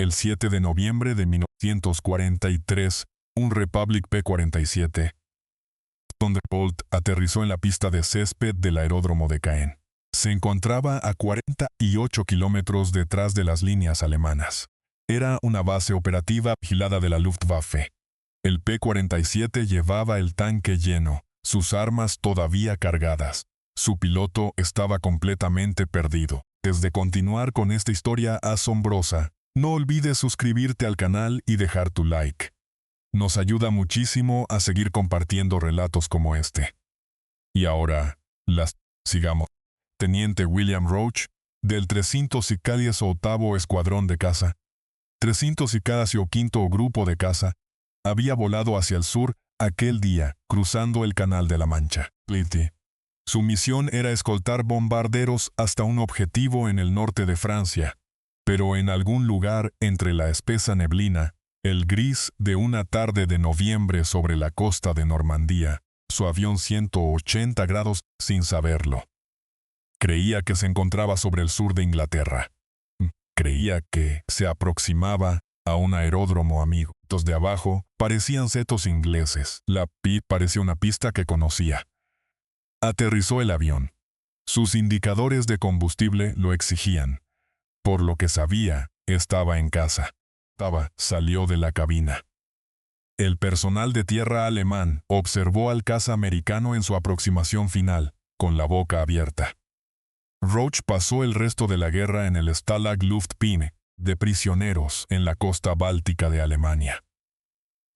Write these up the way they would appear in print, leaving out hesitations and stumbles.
El 7 de noviembre de 1943, un Republic P-47 Thunderbolt aterrizó en la pista de césped del aeródromo de Caen. Se encontraba a 48 kilómetros detrás de las líneas alemanas. Era una base operativa vigilada de la Luftwaffe. El P-47 llevaba el tanque lleno, sus armas todavía cargadas. Su piloto estaba completamente perdido. Antes de continuar con esta historia asombrosa, no olvides suscribirte al canal y dejar tu like. Nos ayuda muchísimo a seguir compartiendo relatos como este. Y ahora, sigamos. Teniente William Roach, del 358º Escuadrón de Caza, 355º Grupo de Caza, había volado hacia el sur aquel día, cruzando el Canal de la Mancha. Su misión era escoltar bombarderos hasta un objetivo en el norte de Francia, pero en algún lugar entre la espesa neblina, el gris de una tarde de noviembre sobre la costa de Normandía, su avión 180 grados sin saberlo. Creía que se encontraba sobre el sur de Inglaterra. Creía que se aproximaba a un aeródromo amigo. Los de abajo parecían setos ingleses. La PI parecía una pista que conocía. Aterrizó el avión. Sus indicadores de combustible lo exigían. Por lo que sabía, estaba en casa. Salió de la cabina. El personal de tierra alemán observó al caza americano en su aproximación final, con la boca abierta. Roach pasó el resto de la guerra en el Stalag Luftpine, de prisioneros en la costa báltica de Alemania.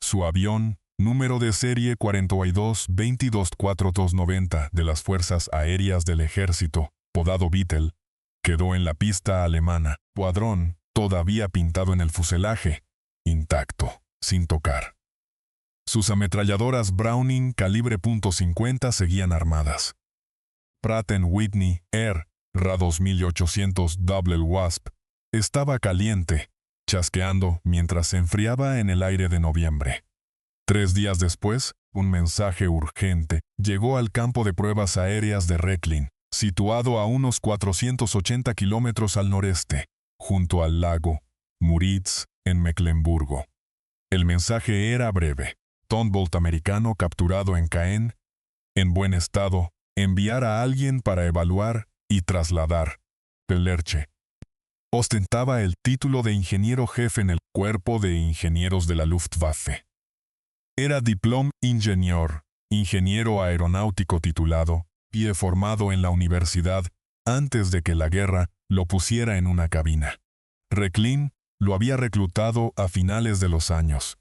Su avión, número de serie 42-22-4290 de las Fuerzas Aéreas del Ejército, podado Beetle, quedó en la pista alemana, cuadrón, todavía pintado en el fuselaje, intacto, sin tocar. Sus ametralladoras Browning calibre .50 seguían armadas. Pratt & Whitney RA-2800 Double Wasp estaba caliente, chasqueando mientras se enfriaba en el aire de noviembre. 3 días después, un mensaje urgente llegó al campo de pruebas aéreas de Rechlin, situado a unos 480 kilómetros al noreste, junto al lago Müritz, en Mecklemburgo. El mensaje era breve. Thunderbolt americano capturado en Caen, en buen estado, enviar a alguien para evaluar y trasladar. Lerche ostentaba el título de ingeniero jefe en el Cuerpo de Ingenieros de la Luftwaffe. Era diplom-ingenieur, ingeniero aeronáutico titulado, y formado en la universidad antes de que la guerra lo pusiera en una cabina. Rechlin lo había reclutado a finales de los años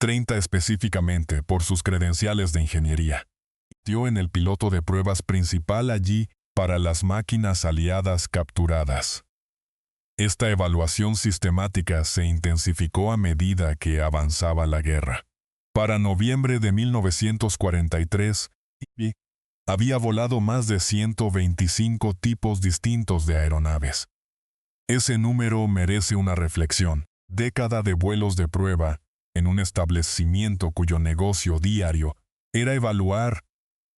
30 específicamente por sus credenciales de ingeniería. Dio en el piloto de pruebas principal allí para las máquinas aliadas capturadas. Esta evaluación sistemática se intensificó a medida que avanzaba la guerra. Para noviembre de 1943, había volado más de 125 tipos distintos de aeronaves. Ese número merece una reflexión. Década de vuelos de prueba en un establecimiento cuyo negocio diario era evaluar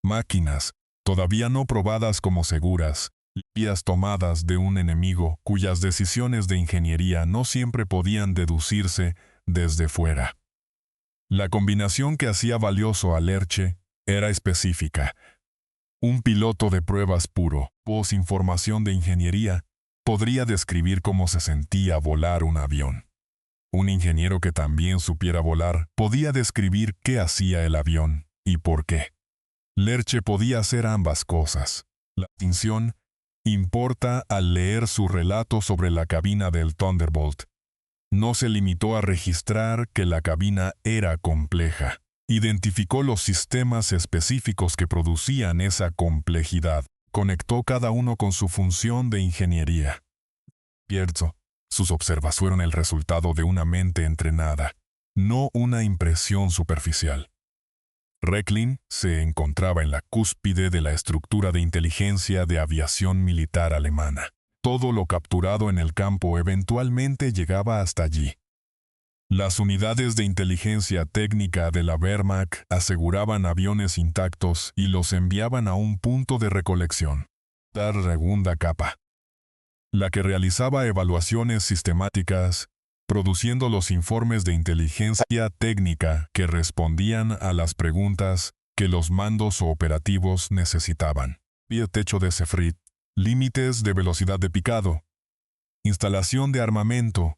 máquinas todavía no probadas como seguras, vías tomadas de un enemigo cuyas decisiones de ingeniería no siempre podían deducirse desde fuera. La combinación que hacía valioso a Lerche era específica. Un piloto de pruebas puro, información de ingeniería, podría describir cómo se sentía volar un avión. Un ingeniero que también supiera volar podía describir qué hacía el avión y por qué. Lerche podía hacer ambas cosas. La distinción importa al leer su relato sobre la cabina del Thunderbolt. No se limitó a registrar que la cabina era compleja. Identificó los sistemas específicos que producían esa complejidad. Conectó cada uno con su función de ingeniería. Sus observaciones fueron el resultado de una mente entrenada, no una impresión superficial. Rechlin se encontraba en la cúspide de la estructura de inteligencia de aviación militar alemana. Todo lo capturado en el campo eventualmente llegaba hasta allí. Las unidades de inteligencia técnica de la Wehrmacht aseguraban aviones intactos y los enviaban a un punto de recolección. La segunda capa, la que realizaba evaluaciones sistemáticas, produciendo los informes de inteligencia técnica que respondían a las preguntas que los mandos o operativos necesitaban. Vía techo de Seyfried, límites de velocidad de picado, instalación de armamento,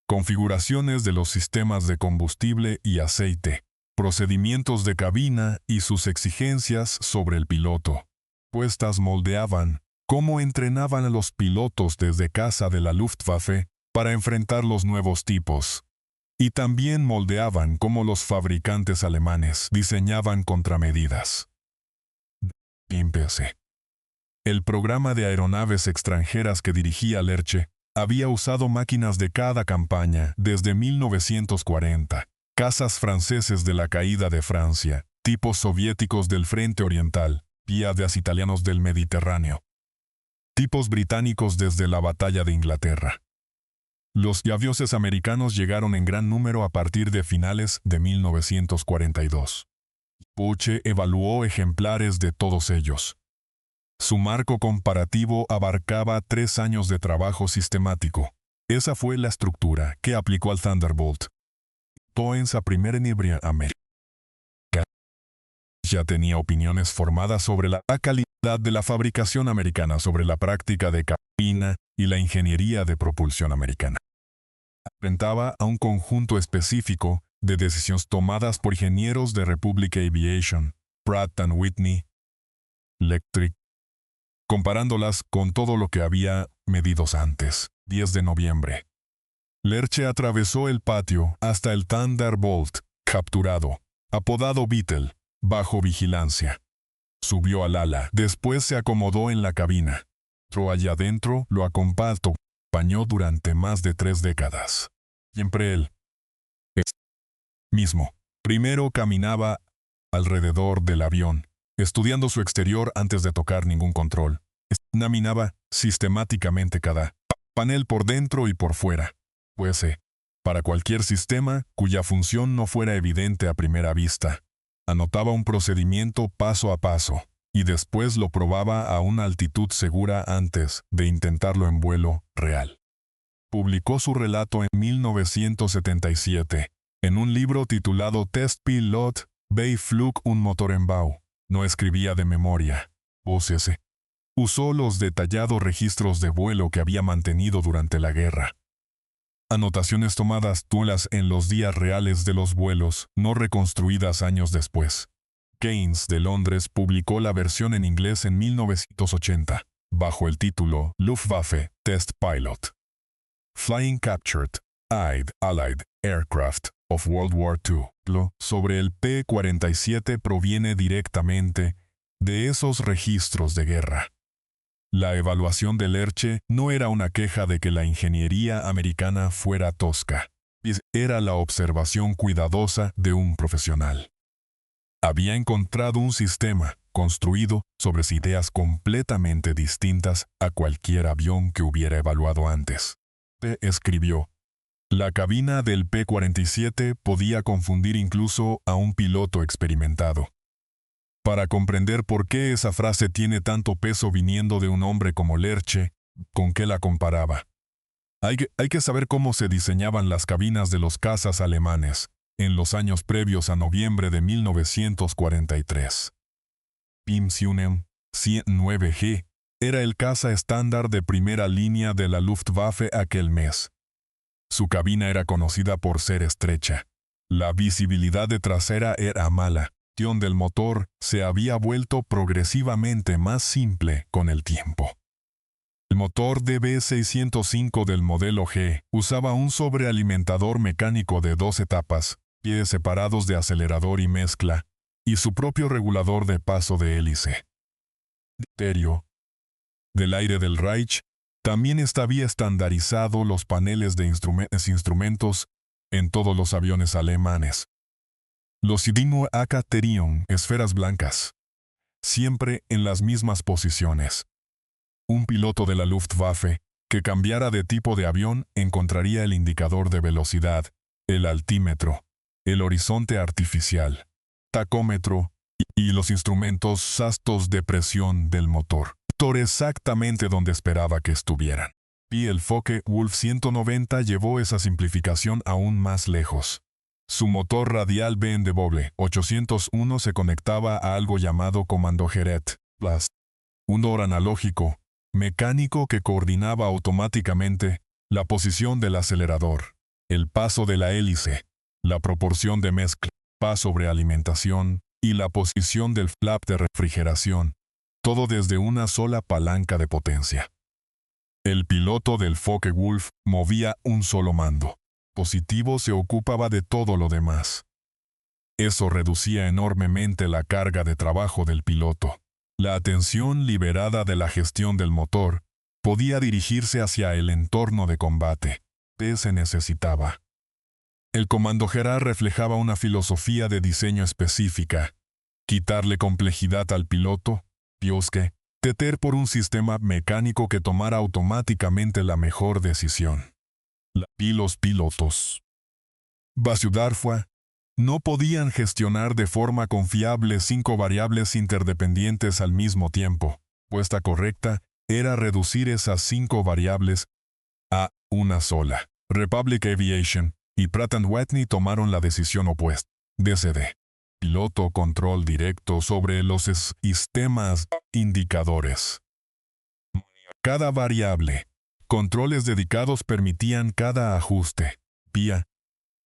configuraciones de los sistemas de combustible y aceite, procedimientos de cabina y sus exigencias sobre el piloto. Puestas moldeaban cómo entrenaban a los pilotos desde casa de la Luftwaffe para enfrentar los nuevos tipos. Y también moldeaban cómo los fabricantes alemanes diseñaban contramedidas. IMPC. El programa de aeronaves extranjeras que dirigía Lerche había usado máquinas de cada campaña desde 1940, cazas franceses de la caída de Francia, tipos soviéticos del Frente Oriental, piadas italianos del Mediterráneo, tipos británicos desde la Batalla de Inglaterra. Los aviones americanos llegaron en gran número a partir de finales de 1942. Poche evaluó ejemplares de todos ellos. Su marco comparativo abarcaba 3 años de trabajo sistemático. Esa fue la estructura que aplicó al Thunderbolt. Toensa primera Nibria América. Ya tenía opiniones formadas sobre la calidad de la fabricación americana, sobre la práctica de cabina y la ingeniería de propulsión americana. Enfrentaba a un conjunto específico de decisiones tomadas por ingenieros de Republic Aviation, Pratt & Whitney, Electric, comparándolas con todo lo que había medidos antes. 10 de noviembre. Lerche atravesó el patio hasta el Thunderbolt, capturado, apodado Beetle, bajo vigilancia. Subió al ala, después se acomodó en la cabina. Entró allá adentro, lo acompañó durante más de 3 décadas. Siempre él mismo. Primero caminaba alrededor del avión, estudiando su exterior antes de tocar ningún control. Examinaba sistemáticamente cada panel por dentro y por fuera. Para cualquier sistema cuya función no fuera evidente a primera vista. Anotaba un procedimiento paso a paso, y después lo probaba a una altitud segura antes de intentarlo en vuelo real. Publicó su relato en 1977, en un libro titulado Test Pilot bei Flug und Motorenbau. No escribía de memoria. Usó los detallados registros de vuelo que había mantenido durante la guerra. Anotaciones tomadas en los días reales de los vuelos, no reconstruidas años después. Keynes de Londres publicó la versión en inglés en 1980, bajo el título Luftwaffe Test Pilot. Flying Captured, Allied Aircraft of World War II. Sobre el P-47 proviene directamente de esos registros de guerra. La evaluación de Lerche no era una queja de que la ingeniería americana fuera tosca. Era la observación cuidadosa de un profesional. Había encontrado un sistema construido sobre ideas completamente distintas a cualquier avión que hubiera evaluado antes. P. escribió: la cabina del P-47 podía confundir incluso a un piloto experimentado. Para comprender por qué esa frase tiene tanto peso viniendo de un hombre como Lerche, ¿con qué la comparaba? Hay que saber cómo se diseñaban las cabinas de los cazas alemanes en los años previos a noviembre de 1943. Pimsunem 109G era el caza estándar de primera línea de la Luftwaffe aquel mes. Su cabina era conocida por ser estrecha. La visibilidad de trasera era mala. La gestión del motor se había vuelto progresivamente más simple con el tiempo. El motor DB605 del modelo G usaba un sobrealimentador mecánico de 2 etapas, pies separados de acelerador y mezcla, y su propio regulador de paso de hélice. Del aire del Reich también había estandarizado los paneles de instrumentos en todos los aviones alemanes. Los Idimo Akaterion, esferas blancas, siempre en las mismas posiciones. Un piloto de la Luftwaffe que cambiara de tipo de avión encontraría el indicador de velocidad, el altímetro, el horizonte artificial, tacómetro y los instrumentos sastos de presión del motor exactamente donde esperaba que estuvieran. Y el Focke-Wulf 190 llevó esa simplificación aún más lejos. Su motor radial BMW 801 se conectaba a algo llamado Comando Geret Plus, un motor analógico, mecánico que coordinaba automáticamente la posición del acelerador, el paso de la hélice, la proporción de mezcla, paso sobre alimentación y la posición del flap de refrigeración, todo desde una sola palanca de potencia. El piloto del Focke-Wulf movía un solo mando. Positivo se ocupaba de todo lo demás. Eso reducía enormemente la carga de trabajo del piloto. La atención liberada de la gestión del motor podía dirigirse hacia el entorno de combate que se necesitaba. El Comando Geret reflejaba una filosofía de diseño específica: quitarle complejidad al piloto, teter por un sistema mecánico que tomara automáticamente la mejor decisión. Y los pilotos Basudarfua no podían gestionar de forma confiable 5 variables interdependientes al mismo tiempo. Puesta correcta era reducir esas 5 variables a una sola. Republic Aviation y Pratt & Whitney tomaron la decisión opuesta. DCD. Piloto control directo sobre los sistemas indicadores. Cada variable. Controles dedicados permitían cada ajuste. PIA.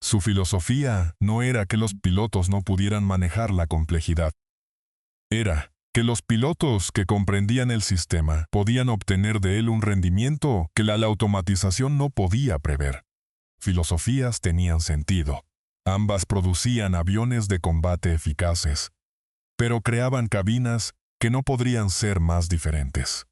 Su filosofía no era que los pilotos no pudieran manejar la complejidad. Era que los pilotos que comprendían el sistema podían obtener de él un rendimiento que la automatización no podía prever. Filosofías tenían sentido. Ambas producían aviones de combate eficaces, pero creaban cabinas que no podrían ser más diferentes.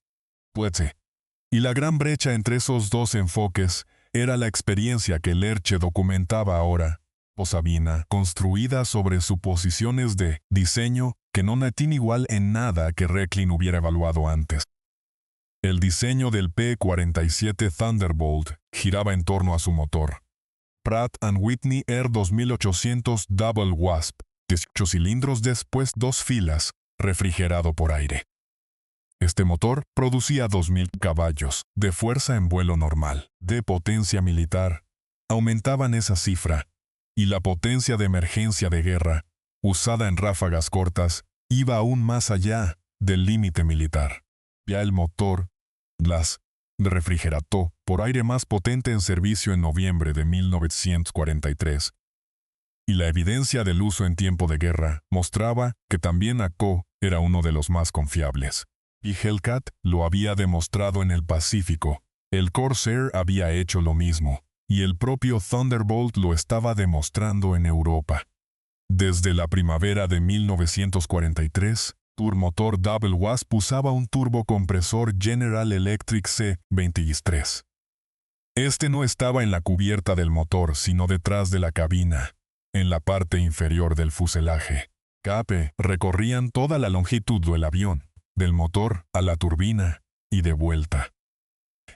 Y la gran brecha entre esos dos enfoques era la experiencia que Lerche documentaba ahora, o Sabina, construida sobre suposiciones de diseño que no tiene igual en nada que Recklin hubiera evaluado antes. El diseño del P-47 Thunderbolt giraba en torno a su motor. Pratt & Whitney Air 2800 Double Wasp, 18 cilindros después 2 filas, refrigerado por aire. Este motor producía 2000 caballos de fuerza en vuelo normal. De potencia militar, aumentaban esa cifra, y la potencia de emergencia de guerra, usada en ráfagas cortas, iba aún más allá del límite militar. Ya el motor, refrigerató por aire más potente en servicio en noviembre de 1943. Y la evidencia del uso en tiempo de guerra mostraba que también ACO era uno de los más confiables. Y Hellcat lo había demostrado en el Pacífico. El Corsair había hecho lo mismo, y el propio Thunderbolt lo estaba demostrando en Europa. Desde la primavera de 1943, turmotor Double Wasp usaba un turbocompresor General Electric C-23. Este no estaba en la cubierta del motor, sino detrás de la cabina, en la parte inferior del fuselaje. Cape recorrían toda la longitud del avión, del motor a la turbina y de vuelta.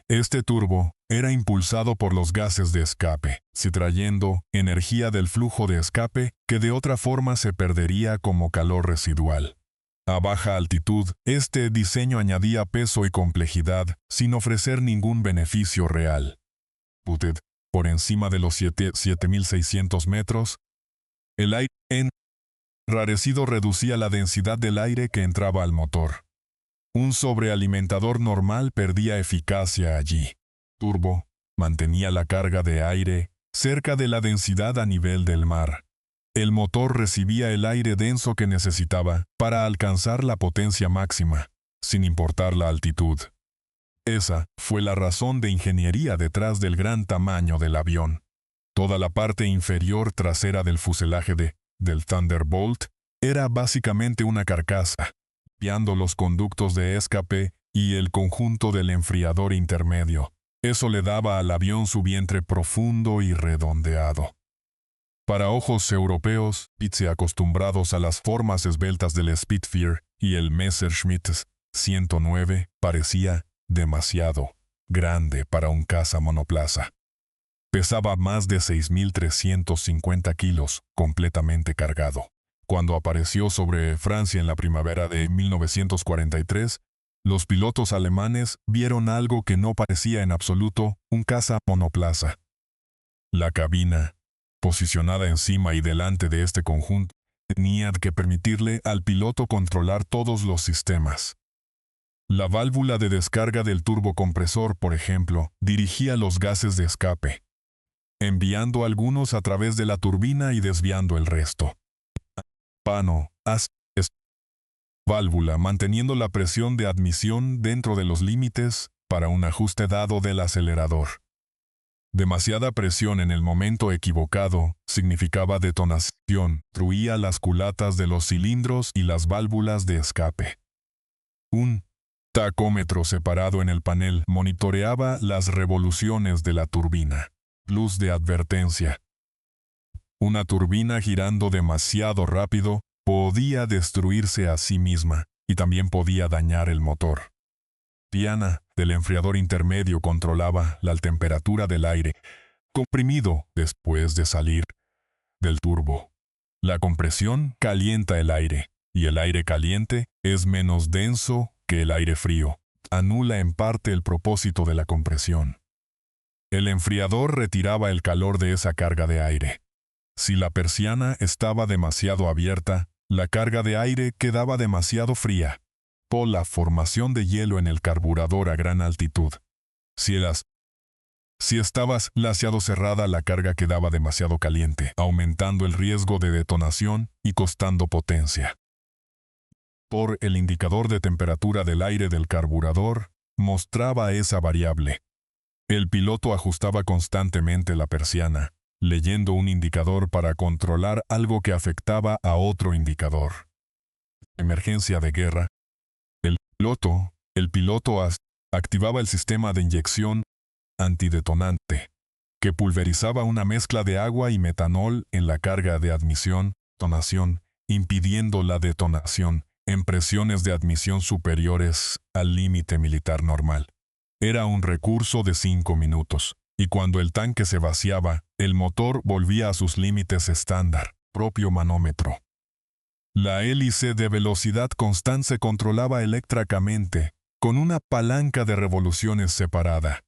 Este turbo era impulsado por los gases de escape, trayendo energía del flujo de escape que de otra forma se perdería como calor residual. A baja altitud, este diseño añadía peso y complejidad sin ofrecer ningún beneficio real. Por encima de los 7.600 metros, el aire enrarecido reducía la densidad del aire que entraba al motor. Un sobrealimentador normal perdía eficacia allí. Turbo mantenía la carga de aire cerca de la densidad a nivel del mar. El motor recibía el aire denso que necesitaba para alcanzar la potencia máxima, sin importar la altitud. Esa fue la razón de ingeniería detrás del gran tamaño del avión. Toda la parte inferior trasera del fuselaje del Thunderbolt era básicamente una carcasa, limpiando los conductos de escape y el conjunto del enfriador intermedio. Eso le daba al avión su vientre profundo y redondeado. Para ojos europeos, acostumbrados a las formas esbeltas del Spitfire y el Messerschmitt 109, parecía demasiado grande para un caza monoplaza. Pesaba más de 6.350 kilos, completamente cargado. Cuando apareció sobre Francia en la primavera de 1943, Los pilotos alemanes vieron algo que no parecía en absoluto un caza monoplaza. La cabina, posicionada encima y delante de este conjunto, tenía que permitirle al piloto controlar todos los sistemas. La válvula de descarga del turbocompresor, por ejemplo, dirigía los gases de escape, enviando algunos a través de la turbina y desviando el resto. Pano, válvula manteniendo la presión de admisión dentro de los límites para un ajuste dado del acelerador. Demasiada presión en el momento equivocado significaba detonación, destruía las culatas de los cilindros y las válvulas de escape. Un tacómetro separado en el panel monitoreaba las revoluciones de la turbina. Luz de advertencia. Una turbina girando demasiado rápido podía destruirse a sí misma y también podía dañar el motor. Diana, del enfriador intermedio, controlaba la temperatura del aire comprimido después de salir del turbo. La compresión calienta el aire, y el aire caliente es menos denso que el aire frío. Anula en parte el propósito de la compresión. El enfriador retiraba el calor de esa carga de aire. Si la persiana estaba demasiado abierta, la carga de aire quedaba demasiado fría, por la formación de hielo en el carburador a gran altitud. Si estabas demasiado cerrada, la carga quedaba demasiado caliente, aumentando el riesgo de detonación y costando potencia. Por el indicador de temperatura del aire del carburador, mostraba esa variable. El piloto ajustaba constantemente la persiana, leyendo un indicador para controlar algo que afectaba a otro indicador. Emergencia de guerra. El piloto activaba el sistema de inyección antidetonante, que pulverizaba una mezcla de agua y metanol en la carga de admisión, detonación, impidiendo la detonación en presiones de admisión superiores al límite militar normal. Era un recurso de 5 minutos, y cuando el tanque se vaciaba, el motor volvía a sus límites estándar, propio manómetro. La hélice de velocidad constante se controlaba eléctricamente, con una palanca de revoluciones separada.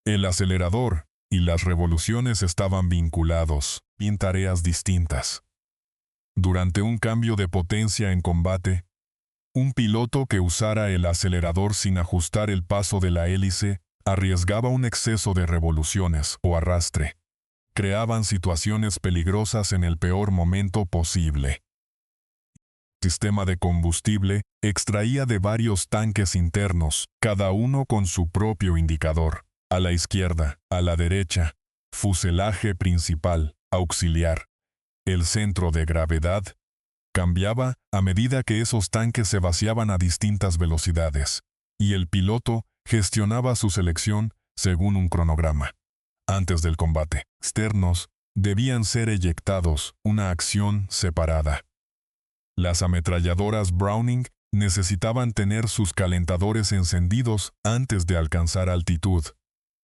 El acelerador y las revoluciones estaban vinculados en tareas distintas. Durante un cambio de potencia en combate, un piloto que usara el acelerador sin ajustar el paso de la hélice arriesgaba un exceso de revoluciones o arrastre. Creaban situaciones peligrosas en el peor momento posible. El sistema de combustible extraía de varios tanques internos, cada uno con su propio indicador. A la izquierda, a la derecha, fuselaje principal, auxiliar. El centro de gravedad cambiaba a medida que esos tanques se vaciaban a distintas velocidades, y el piloto gestionaba su selección según un cronograma. Antes del combate, externos debían ser eyectados, una acción separada. Las ametralladoras Browning necesitaban tener sus calentadores encendidos antes de alcanzar altitud.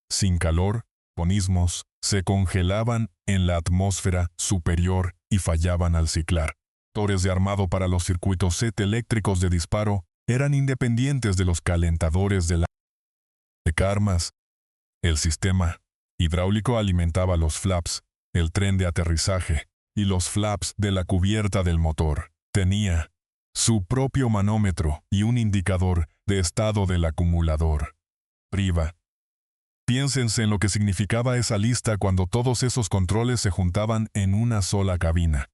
Sin calor, conismos se congelaban en la atmósfera superior y fallaban al ciclar. Motores de armado para los circuitos set eléctricos de disparo eran independientes de los calentadores de armas. El sistema hidráulico alimentaba los flaps, el tren de aterrizaje y los flaps de la cubierta del motor. Tenía su propio manómetro y un indicador de estado del acumulador. Piénsense en lo que significaba esa lista cuando todos esos controles se juntaban en una sola cabina.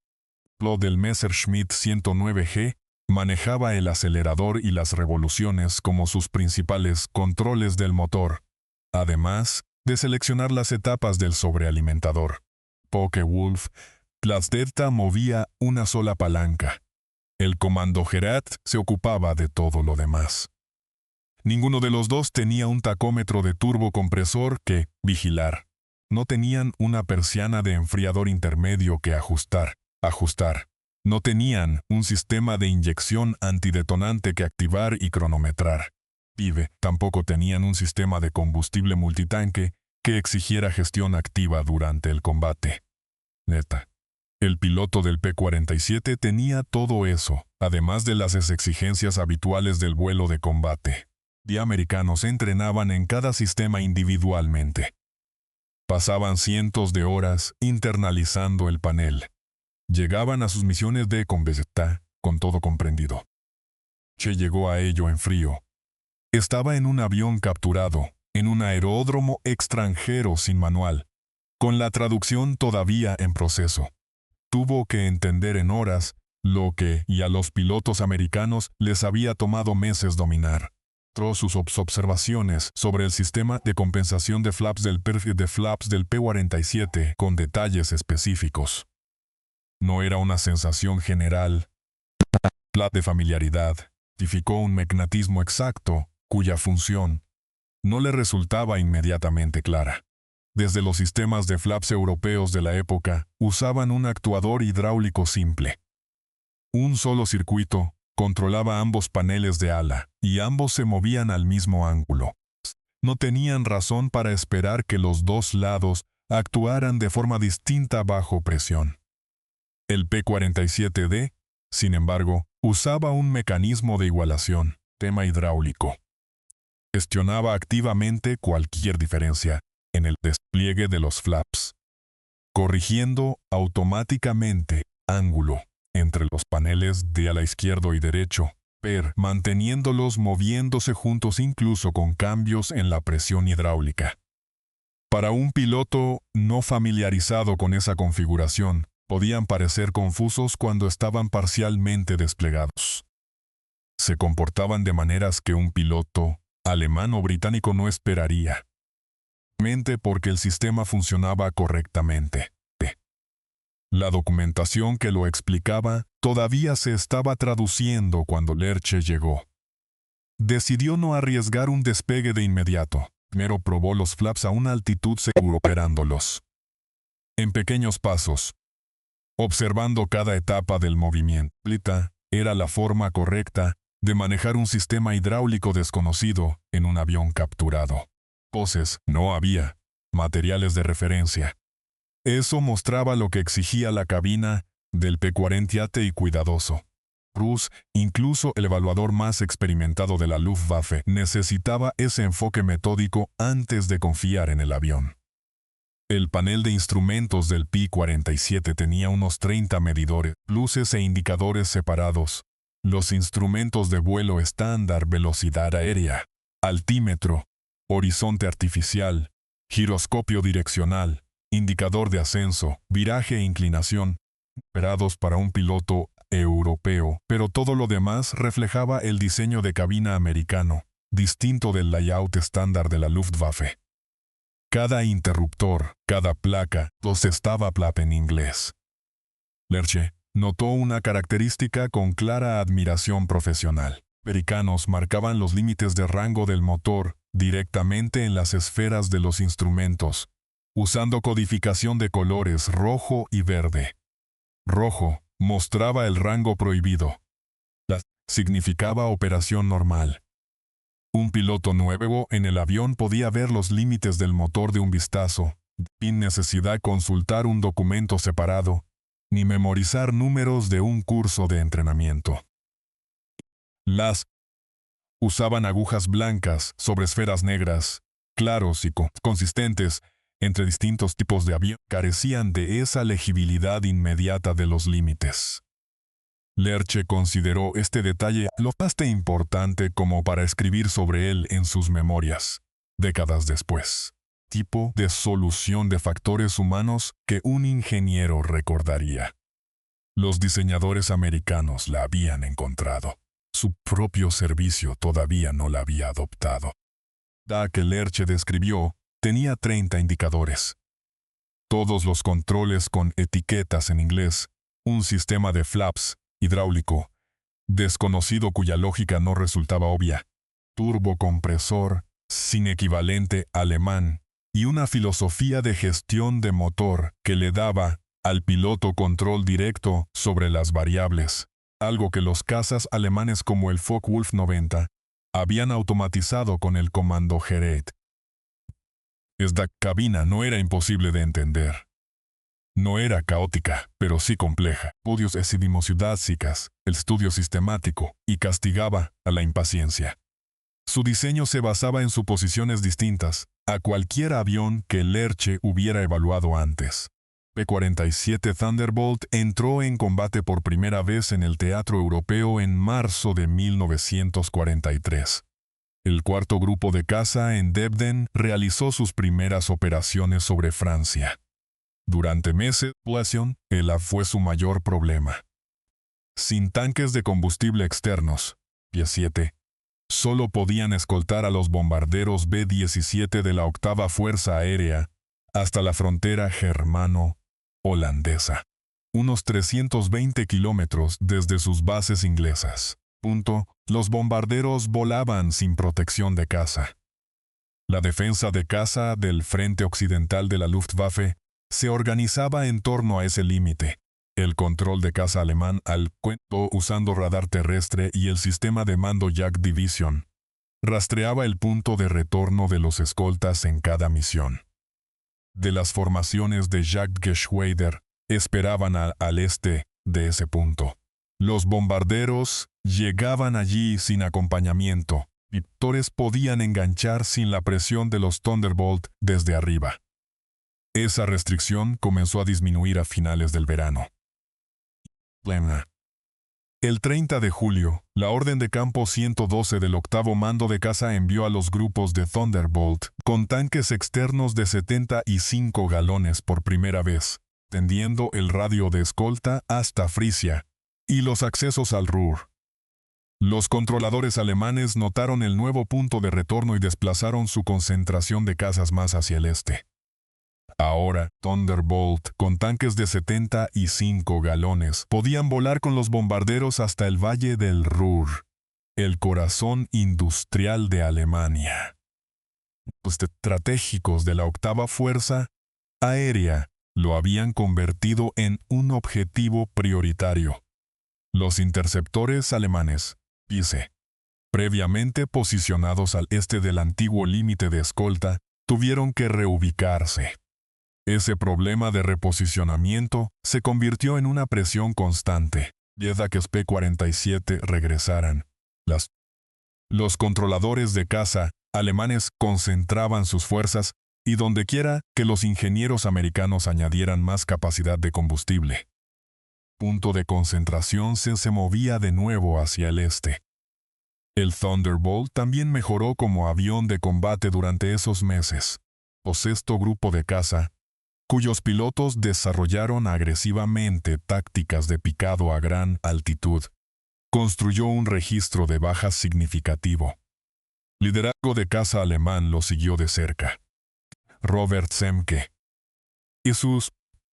Lo del Messerschmitt 109G manejaba el acelerador y las revoluciones como sus principales controles del motor, además de seleccionar las etapas del sobrealimentador. Focke-Wulf, Delta movía una sola palanca. El comando Gerat se ocupaba de todo lo demás. Ninguno de los dos tenía un tacómetro de turbocompresor que vigilar. No tenían una persiana de enfriador intermedio que ajustar. No tenían un sistema de inyección antidetonante que activar y cronometrar. Tampoco tenían un sistema de combustible multitanque que exigiera gestión activa durante el combate. El piloto del P-47 tenía todo eso, además de las exigencias habituales del vuelo de combate. Los americanos entrenaban en cada sistema individualmente. Pasaban cientos de horas internalizando el panel. Llegaban a sus misiones de convecta, con todo comprendido. Che llegó a ello en frío. Estaba en un avión capturado, en un aeródromo extranjero sin manual, con la traducción todavía en proceso. Tuvo que entender en horas lo que y a los pilotos americanos les había tomado meses dominar. Sus observaciones sobre el sistema de compensación de flaps del P-47 con detalles específicos. No era una sensación general. La de familiaridad identificó un mecanismo exacto cuya función no le resultaba inmediatamente clara. Desde los sistemas de flaps europeos de la época, usaban un actuador hidráulico simple. Un solo circuito controlaba ambos paneles de ala, y ambos se movían al mismo ángulo. No tenían razón para esperar que los dos lados actuaran de forma distinta bajo presión. El P-47D, sin embargo, usaba un mecanismo de igualación, tema hidráulico. Gestionaba activamente cualquier diferencia en el despliegue de los flaps, corrigiendo automáticamente ángulo entre los paneles de ala izquierdo y derecho, manteniéndolos moviéndose juntos incluso con cambios en la presión hidráulica. Para un piloto no familiarizado con esa configuración, podían parecer confusos cuando estaban parcialmente desplegados. Se comportaban de maneras que un piloto alemán o británico no esperaría, porque el sistema funcionaba correctamente. La documentación que lo explicaba todavía se estaba traduciendo cuando Lerche llegó. Decidió no arriesgar un despegue de inmediato. Primero probó los flaps a una altitud segura operándolos en pequeños pasos, observando cada etapa del movimiento. Era la forma correcta de manejar un sistema hidráulico desconocido en un avión capturado. Poses no había, materiales de referencia. Eso mostraba lo que exigía la cabina del P-47 y cuidadoso. Incluso el evaluador más experimentado de la Luftwaffe, necesitaba ese enfoque metódico antes de confiar en el avión. El panel de instrumentos del P-47 tenía unos 30 medidores, luces e indicadores separados. Los instrumentos de vuelo estándar, velocidad aérea, altímetro, horizonte artificial, giroscopio direccional, indicador de ascenso, viraje e inclinación, operados para un piloto europeo, pero todo lo demás reflejaba el diseño de cabina americano, distinto del layout estándar de la Luftwaffe. Cada interruptor, cada placa, los estaba en inglés. Lerche notó una característica con clara admiración profesional. Americanos marcaban los límites de rango del motor directamente en las esferas de los instrumentos, usando codificación de colores rojo y verde. Rojo mostraba el rango prohibido. Significaba operación normal. Un piloto nuevo en el avión podía ver los límites del motor de un vistazo, sin necesidad de consultar un documento separado, ni memorizar números de un curso de entrenamiento. Usaban agujas blancas sobre esferas negras, claros y consistentes, entre distintos tipos de avión, carecían de esa legibilidad inmediata de los límites. Lerche consideró este detalle lo bastante importante como para escribir sobre él en sus memorias, décadas después. Tipo de solución de factores humanos que un ingeniero recordaría. Los diseñadores americanos la habían encontrado. Su propio servicio todavía no la había adoptado. La que Lerche describió tenía 30 indicadores. Todos los controles con etiquetas en inglés, un sistema de flaps hidráulico desconocido cuya lógica no resultaba obvia, turbocompresor sin equivalente alemán y una filosofía de gestión de motor que le daba al piloto control directo sobre las variables, algo que los cazas alemanes como el Focke-Wulf 90 habían automatizado con el comando Gerät. Esta cabina no era imposible de entender. No era caótica, pero sí compleja. Podios esidimosiudásicas, el estudio sistemático, y castigaba a la impaciencia. Su diseño se basaba en suposiciones distintas a cualquier avión que Lerche hubiera evaluado antes. P-47 Thunderbolt entró en combate por primera vez en el teatro europeo en marzo de 1943. El cuarto grupo de caza en Debden realizó sus primeras operaciones sobre Francia. Durante meses, ELA fue su mayor problema. Sin tanques de combustible externos, P-7, solo podían escoltar a los bombarderos B-17 de la octava Fuerza Aérea hasta la frontera germano-holandesa, unos 320 kilómetros desde sus bases inglesas. Los bombarderos volaban sin protección de caza. La defensa de caza del frente occidental de la Luftwaffe se organizaba en torno a ese límite. El control de caza alemán al cuento usando radar terrestre y el sistema de mando Jagddivision rastreaba el punto de retorno de los escoltas en cada misión. De las formaciones de Jagdgeschwader esperaban al este de ese punto. Los bombarderos llegaban allí sin acompañamiento. Victores podían enganchar sin la presión de los Thunderbolt desde arriba. Esa restricción comenzó a disminuir a finales del verano. El 30 de julio, la Orden de Campo 112 del octavo Mando de Caza envió a los grupos de Thunderbolt con tanques externos de 75 galones por primera vez, tendiendo el radio de escolta hasta Frisia y los accesos al Ruhr. Los controladores alemanes notaron el nuevo punto de retorno y desplazaron su concentración de cazas más hacia el este. Ahora, Thunderbolt, con tanques de 75 galones, podían volar con los bombarderos hasta el valle del Ruhr, el corazón industrial de Alemania. Los estratégicos de la octava Fuerza Aérea lo habían convertido en un objetivo prioritario. Los interceptores alemanes, PISE, previamente posicionados al este del antiguo límite de escolta, tuvieron que reubicarse. Ese problema de reposicionamiento se convirtió en una presión constante, desde que P-47 regresaran. Los controladores de caza alemanes concentraban sus fuerzas y dondequiera que los ingenieros americanos añadieran más capacidad de combustible. Punto de concentración se movía de nuevo hacia el este. El Thunderbolt también mejoró como avión de combate durante esos meses. El sexto grupo de caza, cuyos pilotos desarrollaron agresivamente tácticas de picado a gran altitud, construyó un registro de bajas significativo. Liderazgo de caza alemán lo siguió de cerca. Robert Semke y sus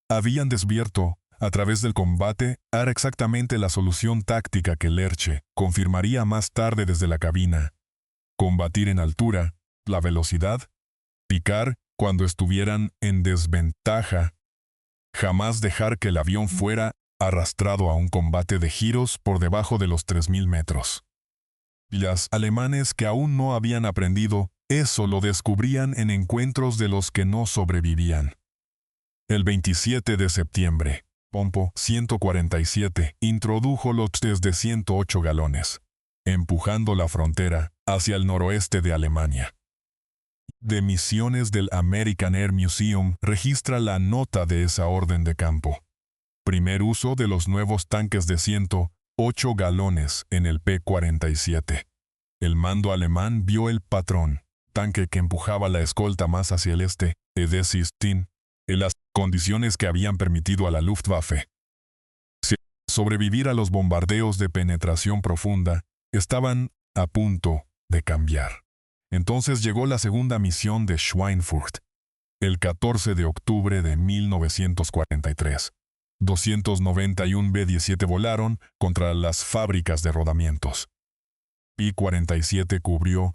habían descubierto, a través del combate, era exactamente la solución táctica que Lerche confirmaría más tarde desde la cabina. Combatir en altura, la velocidad, picar cuando estuvieran en desventaja, jamás dejar que el avión fuera arrastrado a un combate de giros por debajo de los 3.000 metros. Los alemanes que aún no habían aprendido eso lo descubrían en encuentros de los que no sobrevivían. El 27 de septiembre, Pompo 147 introdujo los test de 108 galones, empujando la frontera hacia el noroeste de Alemania. De misiones del American Air Museum registra la nota de esa orden de campo. Primer uso de los nuevos tanques de 108 galones en el P-47. El mando alemán vio el patrón, tanque que empujaba la escolta más hacia el este, en las condiciones que habían permitido a la Luftwaffe sobrevivir a los bombardeos de penetración profunda, estaban a punto de cambiar. Entonces llegó la segunda misión de Schweinfurt, el 14 de octubre de 1943. 291 B-17 volaron contra las fábricas de rodamientos. P-47 cubrió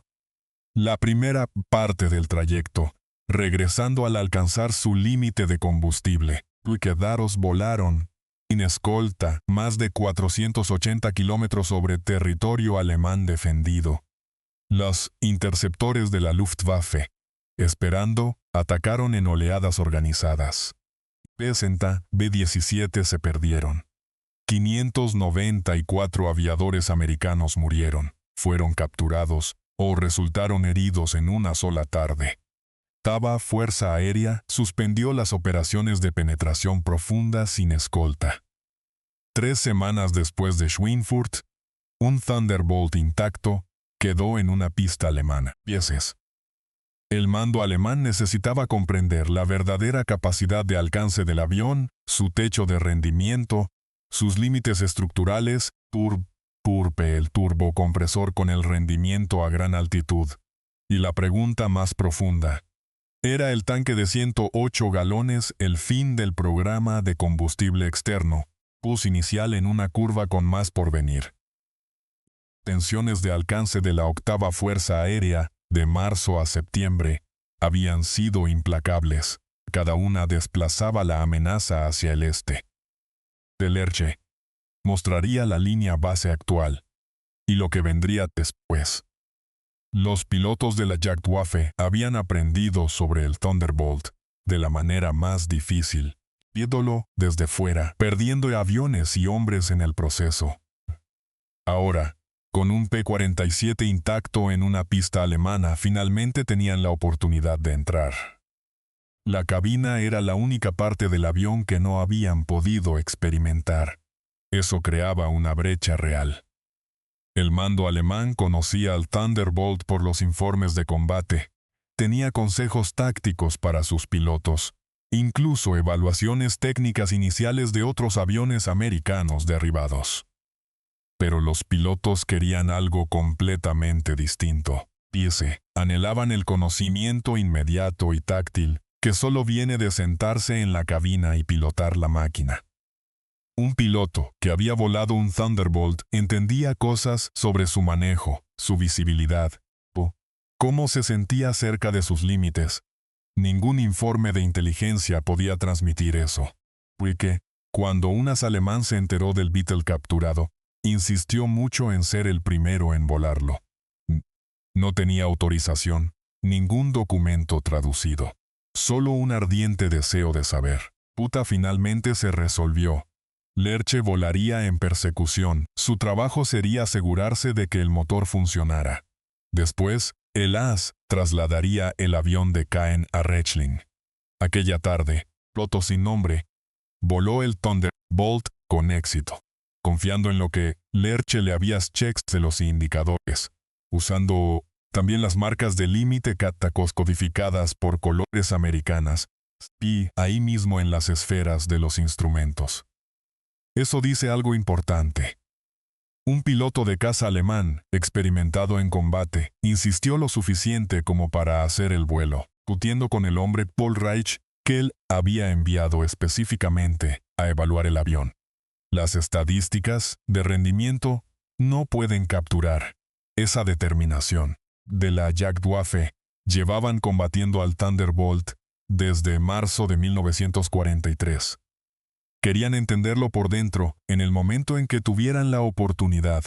la primera parte del trayecto, regresando al alcanzar su límite de combustible. Quedaros volaron, sin escolta, más de 480 kilómetros sobre territorio alemán defendido. Los interceptores de la Luftwaffe, esperando, atacaron en oleadas organizadas. B-60, B-17 se perdieron. 594 aviadores americanos murieron, fueron capturados o resultaron heridos en una sola tarde. Octava Fuerza Aérea suspendió las operaciones de penetración profunda sin escolta. 3 semanas después de Schweinfurt, un Thunderbolt intacto quedó en una pista alemana. Pieces. El mando alemán necesitaba comprender la verdadera capacidad de alcance del avión, su techo de rendimiento, sus límites estructurales, el turbocompresor con el rendimiento a gran altitud. Y la pregunta más profunda. ¿Era el tanque de 108 galones el fin del programa de combustible externo, pus inicial en una curva con más por venir? Tensiones de alcance de la octava Fuerza Aérea, de marzo a septiembre, habían sido implacables. Cada una desplazaba la amenaza hacia el este. De Lerche mostraría la línea base actual y lo que vendría después. Los pilotos de la Jagdwaffe habían aprendido sobre el Thunderbolt de la manera más difícil, viéndolo desde fuera, perdiendo aviones y hombres en el proceso. Ahora, con un P-47 intacto en una pista alemana, finalmente tenían la oportunidad de entrar. La cabina era la única parte del avión que no habían podido experimentar. Eso creaba una brecha real. El mando alemán conocía al Thunderbolt por los informes de combate. Tenía consejos tácticos para sus pilotos, incluso evaluaciones técnicas iniciales de otros aviones americanos derribados. Pero los pilotos querían algo completamente distinto. Anhelaban el conocimiento inmediato y táctil que solo viene de sentarse en la cabina y pilotar la máquina. Un piloto que había volado un Thunderbolt entendía cosas sobre su manejo, su visibilidad, o cómo se sentía cerca de sus límites. Ningún informe de inteligencia podía transmitir eso. Porque, cuando un as alemán se enteró del Beetle capturado, insistió mucho en ser el primero en volarlo. No tenía autorización, ningún documento traducido. Solo un ardiente deseo de saber. Finalmente se resolvió. Lerche volaría en persecución. Su trabajo sería asegurarse de que el motor funcionara. Después, el as trasladaría el avión de Caen a Rechling. Aquella tarde, piloto sin nombre, voló el Thunderbolt con éxito, confiando en lo que Lerche le había checks de los indicadores, usando también las marcas de límite catacos codificadas por colores americanas, y ahí mismo en las esferas de los instrumentos. Eso dice algo importante. Un piloto de caza alemán, experimentado en combate, insistió lo suficiente como para hacer el vuelo, discutiendo con el hombre Paul Reich que él había enviado específicamente a evaluar el avión. Las estadísticas de rendimiento no pueden capturar esa determinación. De la Jagdwaffe llevaban combatiendo al Thunderbolt desde marzo de 1943. Querían entenderlo por dentro en el momento en que tuvieran la oportunidad.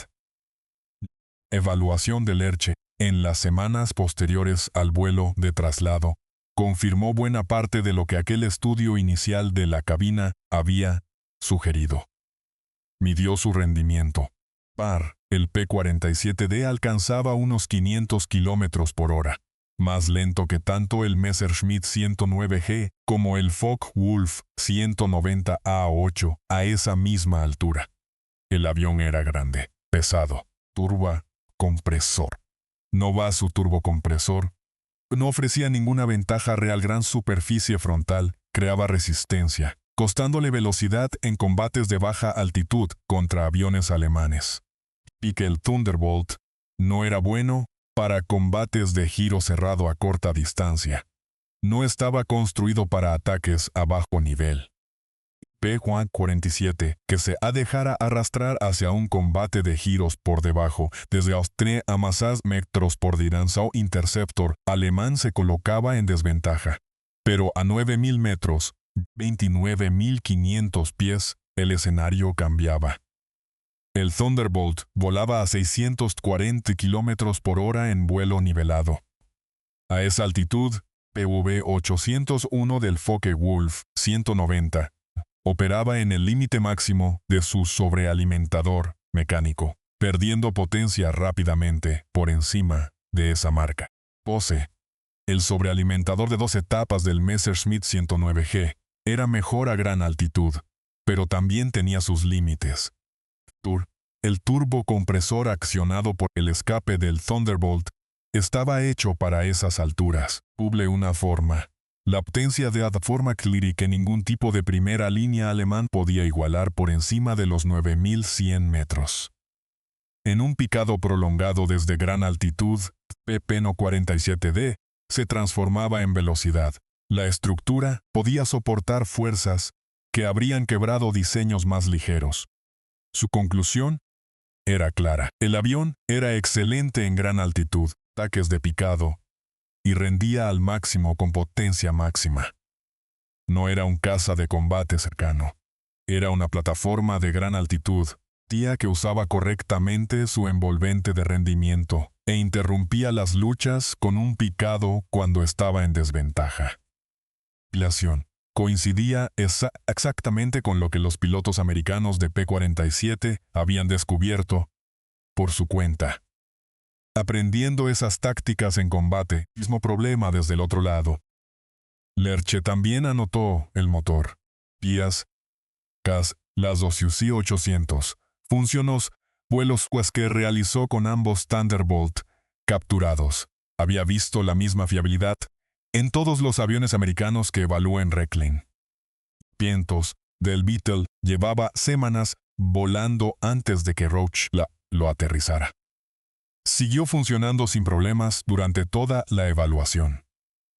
Evaluación de Lerche, en las semanas posteriores al vuelo de traslado, confirmó buena parte de lo que aquel estudio inicial de la cabina había sugerido. Midió su rendimiento. El P-47D alcanzaba unos 500 km por hora, más lento que tanto el Messerschmitt 109G como el Focke-Wulf 190A8 a esa misma altura. El avión era grande, pesado, turbocompresor. No va su turbocompresor. No ofrecía ninguna ventaja real. Gran superficie frontal, creaba resistencia, costándole velocidad en combates de baja altitud contra aviones alemanes. Y que el Thunderbolt no era bueno para combates de giro cerrado a corta distancia. No estaba construido para ataques a bajo nivel. P-47, que se dejara arrastrar hacia un combate de giros por debajo, desde Austria a Massas metros por Diransau Interceptor, alemán se colocaba en desventaja. Pero a 9.000 metros, 29.500 pies, el escenario cambiaba. El Thunderbolt volaba a 640 km por hora en vuelo nivelado. A esa altitud, PV-801 del Focke-Wulf 190 operaba en el límite máximo de su sobrealimentador mecánico, perdiendo potencia rápidamente por encima de esa marca. Pose. El sobrealimentador de 2 etapas del Messerschmitt 109G era mejor a gran altitud, pero también tenía sus límites. El turbocompresor accionado por el escape del Thunderbolt estaba hecho para esas alturas. Una forma. La potencia de forma Cleary que ningún tipo de primera línea alemán podía igualar por encima de los 9100 metros. En un picado prolongado desde gran altitud, PP-47D se transformaba en velocidad. La estructura podía soportar fuerzas que habrían quebrado diseños más ligeros. Su conclusión era clara. El avión era excelente en gran altitud, ataques de picado, y rendía al máximo con potencia máxima. No era un caza de combate cercano. Era una plataforma de gran altitud, que usaba correctamente su envolvente de rendimiento e interrumpía las luchas con un picado cuando estaba en desventaja. Coincidía exactamente con lo que los pilotos americanos de P-47 habían descubierto por su cuenta. Aprendiendo esas tácticas en combate, mismo problema desde el otro lado. Lerche también anotó el motor. Díaz, CAS, las UC-800, funcionos, vuelos que realizó con ambos Thunderbolt capturados. Había visto la misma fiabilidad en todos los aviones americanos que evaluó en Recklin. Vientos del Beetle llevaba semanas volando antes de que Roach lo aterrizara. Siguió funcionando sin problemas durante toda la evaluación.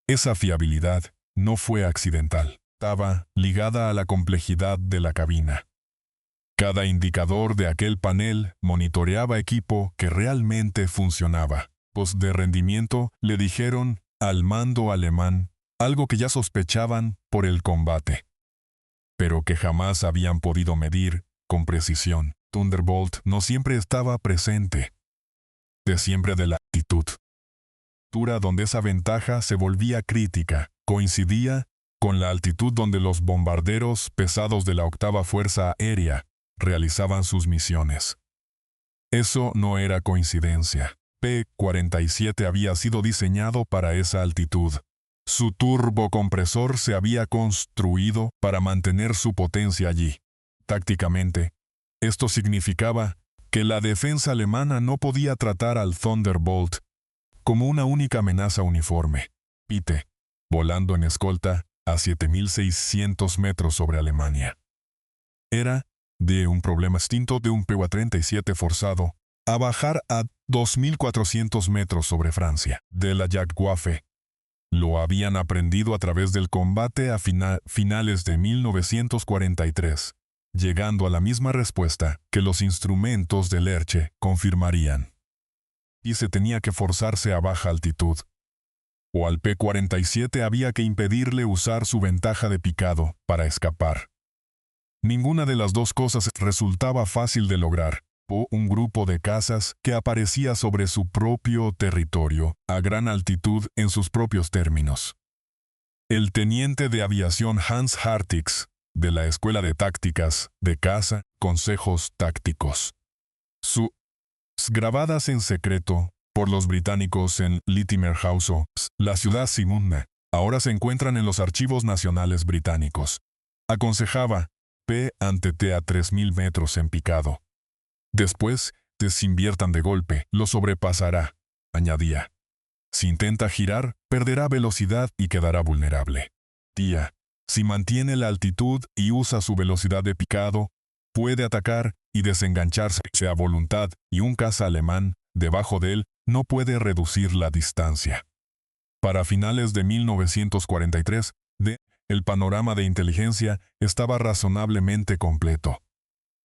Esa fiabilidad no fue accidental. Estaba ligada a la complejidad de la cabina. Cada indicador de aquel panel monitoreaba equipo que realmente funcionaba. Post de rendimiento le dijeron al mando alemán algo que ya sospechaban por el combate, pero que jamás habían podido medir con precisión. Thunderbolt no siempre estaba presente. De siempre de la altitud. Donde esa ventaja se volvía crítica, coincidía con la altitud donde los bombarderos pesados de la octava Fuerza Aérea realizaban sus misiones. Eso no era coincidencia. P-47 había sido diseñado para esa altitud. Su turbocompresor se había construido para mantener su potencia allí. Tácticamente, esto significaba que la defensa alemana no podía tratar al Thunderbolt como una única amenaza uniforme. Pite, volando en escolta a 7.600 metros sobre Alemania. Era de un problema distinto de un PW-37 forzado a bajar a 2.400 metros sobre Francia. De la Jagdwaffe. Lo habían aprendido a través del combate a finales de 1943. Llegando a la misma respuesta que los instrumentos de Lerche confirmarían. Y se tenía que forzarse a baja altitud. O al P-47 había que impedirle usar su ventaja de picado para escapar. Ninguna de las dos cosas resultaba fácil de lograr. O un grupo de cazas que aparecía sobre su propio territorio, a gran altitud en sus propios términos. El teniente de aviación Hans Hartix, de la Escuela de Tácticas de Caza, Consejos Tácticos. Sus grabadas en secreto por los británicos en Latimer House, la ciudad Simunda, ahora se encuentran en los archivos nacionales británicos. Aconsejaba P ante T a 3.000 metros en picado. Después, desinviertan de golpe, lo sobrepasará, añadía. Si intenta girar, perderá velocidad y quedará vulnerable. Si mantiene la altitud y usa su velocidad de picado, puede atacar y desengancharse a voluntad, y un caza alemán, debajo de él, no puede reducir la distancia. Para finales de 1943, el panorama de inteligencia estaba razonablemente completo.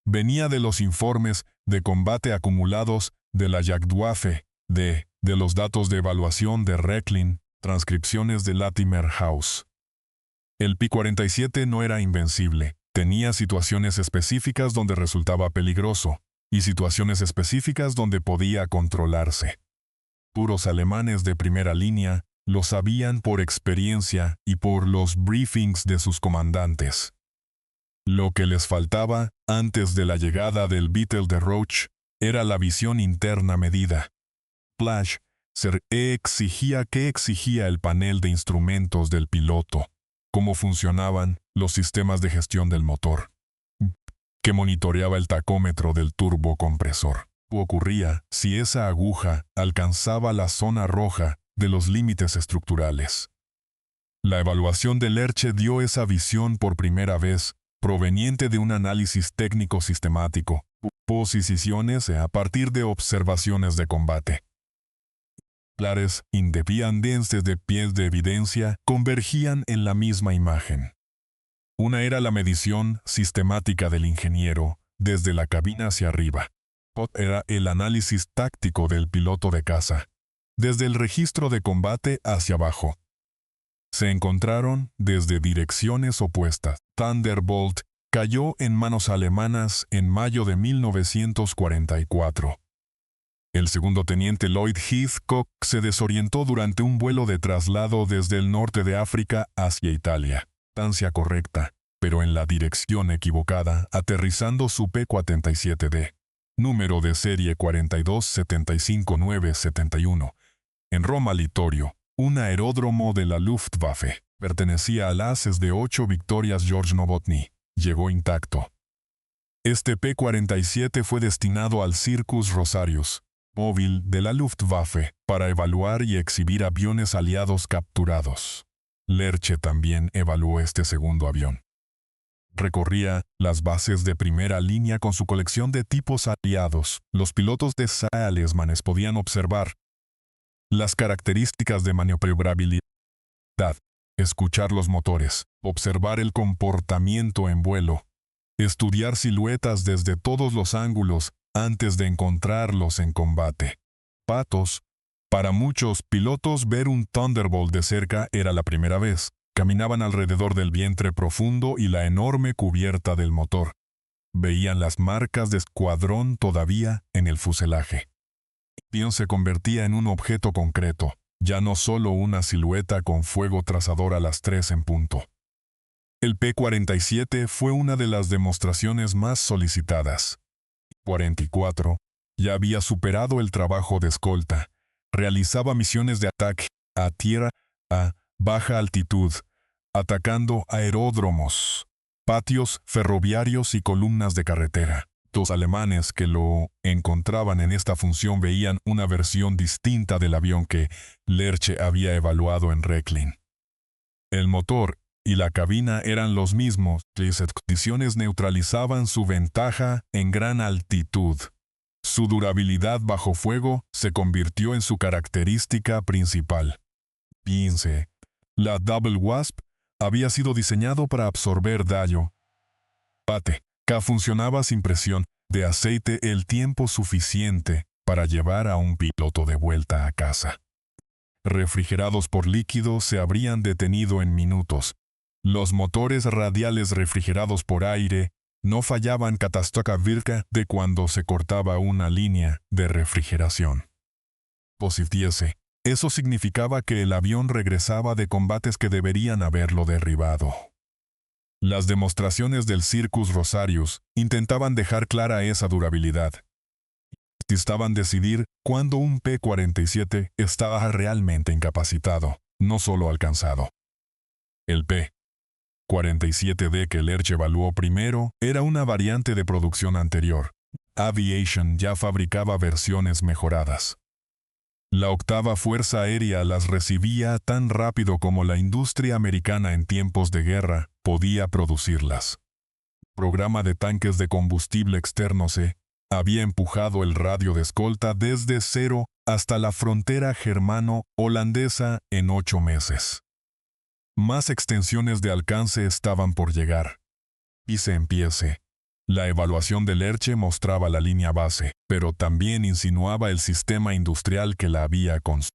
Venía de los informes de combate acumulados de la Jagdwaffe, de los datos de evaluación de Recklin, transcripciones de Latimer House. El P-47 no era invencible. Tenía situaciones específicas donde resultaba peligroso, y situaciones específicas donde podía controlarse. Puros alemanes de primera línea Lo sabían por experiencia y por los briefings de sus comandantes. Lo que les faltaba, antes de la llegada del Beetle de Roach, era la visión interna medida. Flash exigía el panel de instrumentos del piloto, cómo funcionaban los sistemas de gestión del motor, que monitoreaba el tacómetro del turbocompresor. ¿Qué ocurría si esa aguja alcanzaba la zona roja de los límites estructurales? La evaluación de Lerche dio esa visión por primera vez, proveniente de un análisis técnico sistemático, posiciones a partir de observaciones de combate. Clares, independientes de pies de evidencia, convergían en la misma imagen. Una era la medición sistemática del ingeniero, desde la cabina hacia arriba. Otra era el análisis táctico del piloto de caza, desde el registro de combate hacia abajo. Se encontraron desde direcciones opuestas. Thunderbolt cayó en manos alemanas en mayo de 1944. El segundo teniente Lloyd Heathcock se desorientó durante un vuelo de traslado desde el norte de África hacia Italia. Distancia correcta, pero en la dirección equivocada, aterrizando su P-47D. Número de serie 4275971. En Roma Littorio, un aeródromo de la Luftwaffe. Pertenecía al Ases de 8 victorias George Novotny. Llegó intacto. Este P-47 fue destinado al Circus Rosarius, móvil de la Luftwaffe, para evaluar y exhibir aviones aliados capturados. Lerche también evaluó este segundo avión. Recorría las bases de primera línea con su colección de tipos aliados. Los pilotos de Salesmanes podían observar las características de maniobrabilidad, escuchar los motores, observar el comportamiento en vuelo, estudiar siluetas desde todos los ángulos antes de encontrarlos en combate. Patos. Para muchos pilotos ver un Thunderbolt de cerca era la primera vez. Caminaban alrededor del vientre profundo y la enorme cubierta del motor. Veían las marcas de escuadrón todavía en el fuselaje. El avión se convertía en un objeto concreto, ya no solo una silueta con fuego trazador a las 3 en punto. El P-47 fue una de las demostraciones más solicitadas. 44 ya había superado el trabajo de escolta. Realizaba misiones de ataque a tierra a baja altitud, atacando aeródromos, patios ferroviarios y columnas de carretera. Los alemanes que lo encontraban en esta función veían una versión distinta del avión que Lerche había evaluado en Rechlin. El motor y la cabina eran los mismos. Las condiciones neutralizaban su ventaja en gran altitud. Su durabilidad bajo fuego se convirtió en su característica principal. Piense, la Double Wasp había sido diseñado para absorber daño. Que funcionaba sin presión de aceite el tiempo suficiente para llevar a un piloto de vuelta a casa. Refrigerados por líquido se habrían detenido en minutos. Los motores radiales refrigerados por aire no fallaban catastróficamente de cuando se cortaba una línea de refrigeración. Positiese. Eso significaba que el avión regresaba de combates que deberían haberlo derribado. Las demostraciones del Circus Rosarius intentaban dejar clara esa durabilidad. Necesitaban decidir cuándo un P-47 estaba realmente incapacitado, no solo alcanzado. El P-47D que Lerche evaluó primero era una variante de producción anterior. Aviation ya fabricaba versiones mejoradas. La octava Fuerza Aérea las recibía tan rápido como la industria americana en tiempos de guerra podía producirlas. El programa de tanques de combustible externo se había empujado el radio de escolta desde cero hasta la frontera germano-holandesa en 8 meses. Más extensiones de alcance estaban por llegar. Y se empiece. La evaluación de Lerche mostraba la línea base, pero también insinuaba el sistema industrial que la había construido.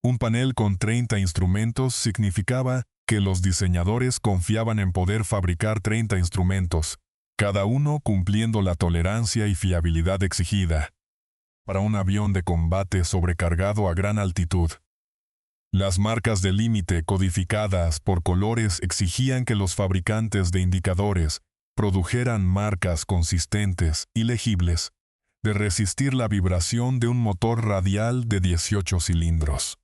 Un panel con 30 instrumentos significaba que los diseñadores confiaban en poder fabricar 30 instrumentos, cada uno cumpliendo la tolerancia y fiabilidad exigida. Para un avión de combate sobrecargado a gran altitud, Las marcas de límite codificadas por colores exigían que los fabricantes de indicadores produjeran marcas consistentes y legibles de resistir la vibración de un motor radial de 18 cilindros.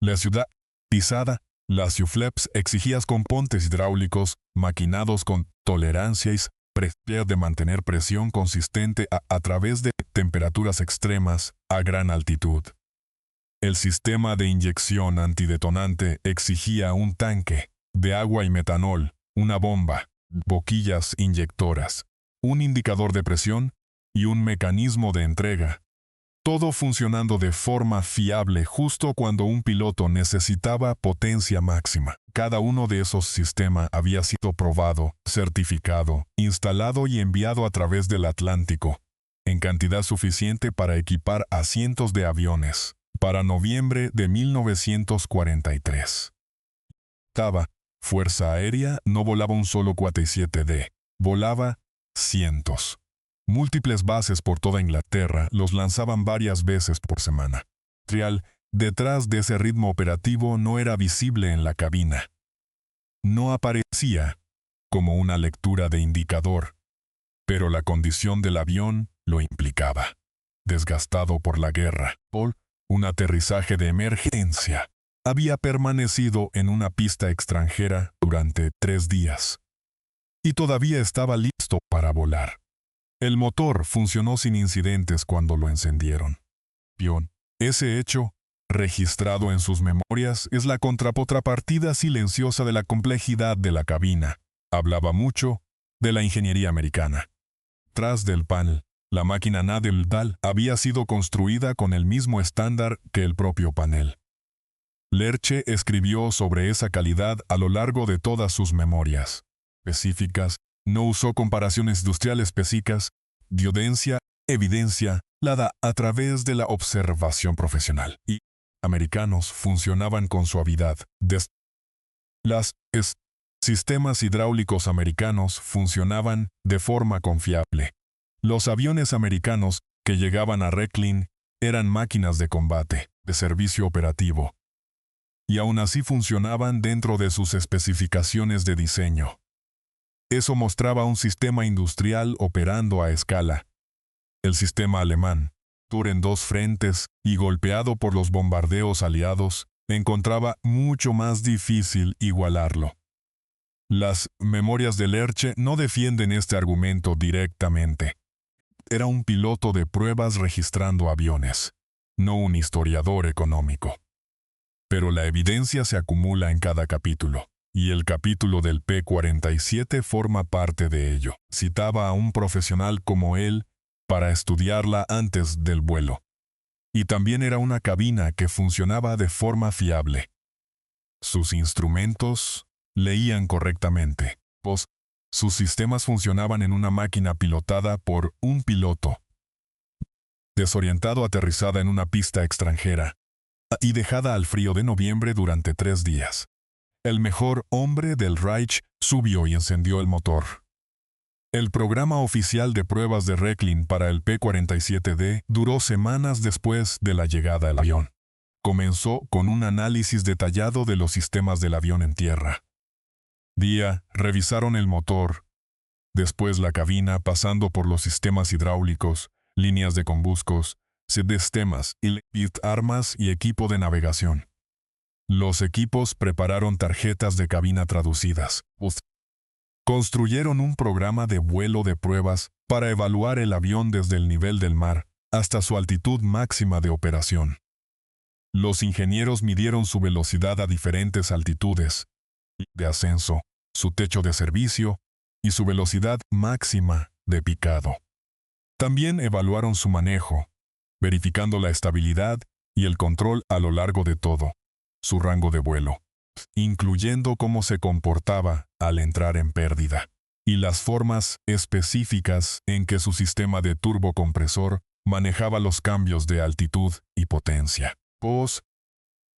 La ciudad pisada, las Ciufleps exigían componentes hidráulicos maquinados con tolerancia y de mantener presión consistente a través de temperaturas extremas a gran altitud. El sistema de inyección antidetonante exigía un tanque de agua y metanol, una bomba, boquillas inyectoras, un indicador de presión y un mecanismo de entrega. Todo funcionando de forma fiable justo cuando un piloto necesitaba potencia máxima. Cada uno de esos sistemas había sido probado, certificado, instalado y enviado a través del Atlántico, en cantidad suficiente para equipar a cientos de aviones, para noviembre de 1943. Fuerza Aérea no volaba un solo 47D, volaba cientos. Múltiples bases por toda Inglaterra los lanzaban varias veces por semana. Detrás de ese ritmo operativo no era visible en la cabina. No aparecía como una lectura de indicador, pero la condición del avión lo implicaba. Desgastado por la guerra, un aterrizaje de emergencia, había permanecido en una pista extranjera durante 3 días. Y todavía estaba listo para volar. El motor funcionó sin incidentes cuando lo encendieron. Ese hecho, registrado en sus memorias, es la contrapartida silenciosa de la complejidad de la cabina. Hablaba mucho de la ingeniería americana. Tras del panel, la máquina Nadel-Dahl había sido construida con el mismo estándar que el propio panel. Lerche escribió sobre esa calidad a lo largo de todas sus memorias específicas. No usó comparaciones industriales específicas, dio evidencia dada a través de la observación profesional. Y americanos funcionaban con suavidad. Los sistemas hidráulicos americanos funcionaban de forma confiable. Los aviones americanos que llegaban a Recklin eran máquinas de combate, de servicio operativo. Y aún así funcionaban dentro de sus especificaciones de diseño. Eso mostraba un sistema industrial operando a escala. El sistema alemán, en 2 frentes y golpeado por los bombardeos aliados, encontraba mucho más difícil igualarlo. Las memorias de Lerche no defienden este argumento directamente. Era un piloto de pruebas registrando aviones, no un historiador económico. Pero la evidencia se acumula en cada capítulo. Y el capítulo del P-47 forma parte de ello. Citaba a un profesional como él para estudiarla antes del vuelo. Y también era una cabina que funcionaba de forma fiable. Sus instrumentos leían correctamente. Sus sistemas funcionaban en una máquina pilotada por un piloto. Desorientado, aterrizada en una pista extranjera y dejada al frío de noviembre durante 3 días. El mejor hombre del Reich subió y encendió el motor. El programa oficial de pruebas de Recklin para el P-47D duró semanas después de la llegada del avión. Comenzó con un análisis detallado de los sistemas del avión en tierra. Revisaron el motor, después la cabina pasando por los sistemas hidráulicos, líneas de combustos, sistemas y armas y equipo de navegación. Los equipos prepararon tarjetas de cabina traducidas. Construyeron un programa de vuelo de pruebas para evaluar el avión desde el nivel del mar hasta su altitud máxima de operación. Los ingenieros midieron su velocidad a diferentes altitudes de ascenso, su techo de servicio y su velocidad máxima de picado. También evaluaron su manejo, verificando la estabilidad y el control a lo largo de todo su rango de vuelo, incluyendo cómo se comportaba al entrar en pérdida, y las formas específicas en que su sistema de turbocompresor manejaba los cambios de altitud y potencia.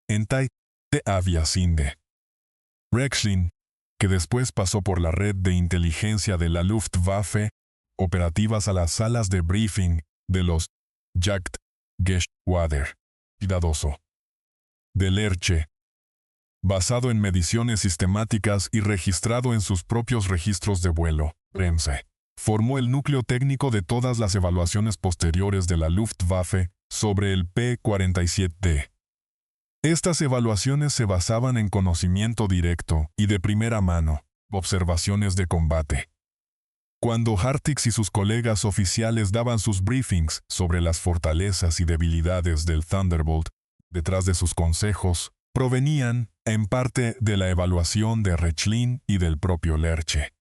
En de aviación de Rechlin, que después pasó por la red de inteligencia de la Luftwaffe, operativas a las salas de briefing de los Jagdgeschwader, cuidadoso de Lerche, basado en mediciones sistemáticas y registrado en sus propios registros de vuelo, REMSE, formó el núcleo técnico de todas las evaluaciones posteriores de la Luftwaffe sobre el P-47D. Estas evaluaciones se basaban en conocimiento directo y de primera mano, observaciones de combate. Cuando Hartix y sus colegas oficiales daban sus briefings sobre las fortalezas y debilidades del Thunderbolt, detrás de sus consejos, provenían, en parte, de la evaluación de Rechlin y del propio Lerche.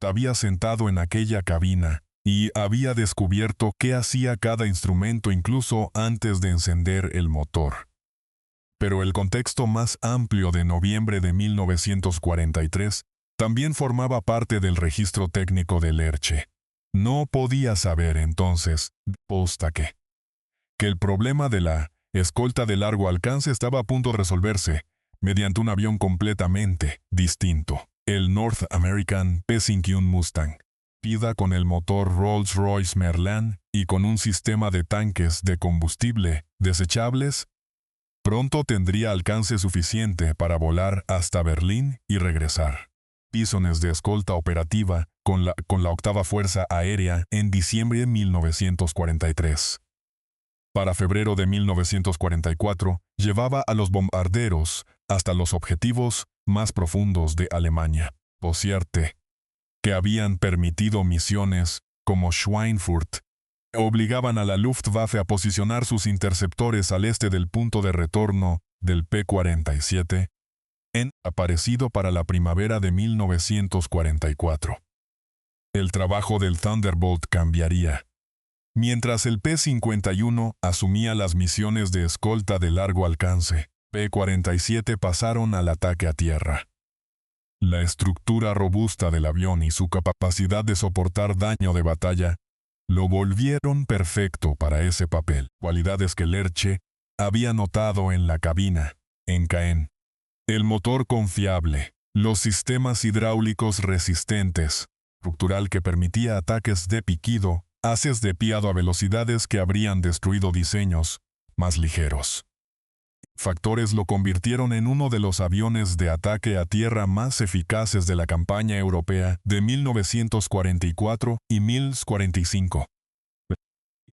Había sentado en aquella cabina y había descubierto qué hacía cada instrumento incluso antes de encender el motor. Pero el contexto más amplio de noviembre de 1943 también formaba parte del registro técnico de Lerche. No podía saber entonces, posta que el problema de la escolta de largo alcance estaba a punto de resolverse mediante un avión completamente distinto, el North American P-51 Mustang, pida con el motor Rolls-Royce Merlin y con un sistema de tanques de combustible desechables. Pronto tendría alcance suficiente para volar hasta Berlín y regresar. Pisones de escolta operativa con la octava Fuerza Aérea en diciembre de 1943. Para febrero de 1944, llevaba a los bombarderos hasta los objetivos más profundos de Alemania, Posierte, que habían permitido misiones como Schweinfurt, obligaban a la Luftwaffe a posicionar sus interceptores al este del punto de retorno del P-47, aparecido para la primavera de 1944. El trabajo del Thunderbolt cambiaría. Mientras el P-51 asumía las misiones de escolta de largo alcance, P-47 pasaron al ataque a tierra. La estructura robusta del avión y su capacidad de soportar daño de batalla lo volvieron perfecto para ese papel, cualidades que Lerche había notado en la cabina, en Caen. El motor confiable, los sistemas hidráulicos resistentes, estructural que permitía ataques de piquido, haces de piado a velocidades que habrían destruido diseños más ligeros. Factores lo convirtieron en uno de los aviones de ataque a tierra más eficaces de la campaña europea de 1944 y 1945.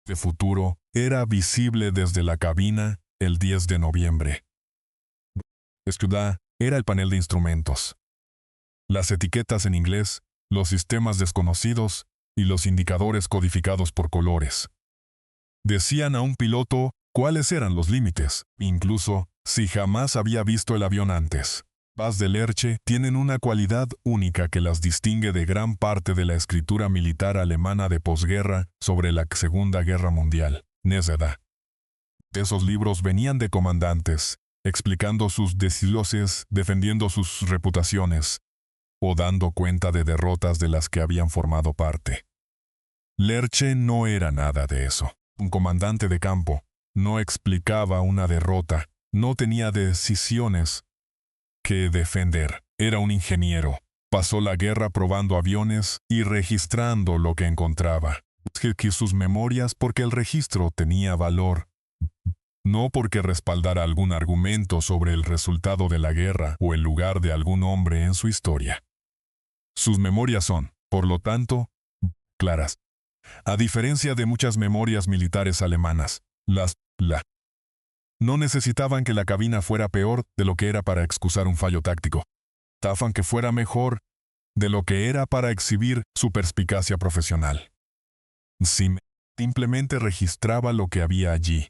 El futuro era visible desde la cabina el 10 de noviembre. Escuda era el panel de instrumentos. Las etiquetas en inglés, los sistemas desconocidos y los indicadores codificados por colores. Decían a un piloto cuáles eran los límites, incluso si jamás había visto el avión antes. Las de Lerche tienen una cualidad única que las distingue de gran parte de la escritura militar alemana de posguerra sobre la Segunda Guerra Mundial, Neseda. Esos libros venían de comandantes, explicando sus desilusiones, defendiendo sus reputaciones, o dando cuenta de derrotas de las que habían formado parte. Lerche no era nada de eso. Un comandante de campo no explicaba una derrota, no tenía decisiones que defender. Era un ingeniero. Pasó la guerra probando aviones y registrando lo que encontraba. Que sus memorias porque el registro tenía valor. No porque respaldara algún argumento sobre el resultado de la guerra o el lugar de algún hombre en su historia. Sus memorias son, por lo tanto, claras. A diferencia de muchas memorias militares alemanas, no necesitaban que la cabina fuera peor de lo que era para excusar un fallo táctico. Necesitaban que fuera mejor de lo que era para exhibir su perspicacia profesional. Simplemente registraba lo que había allí.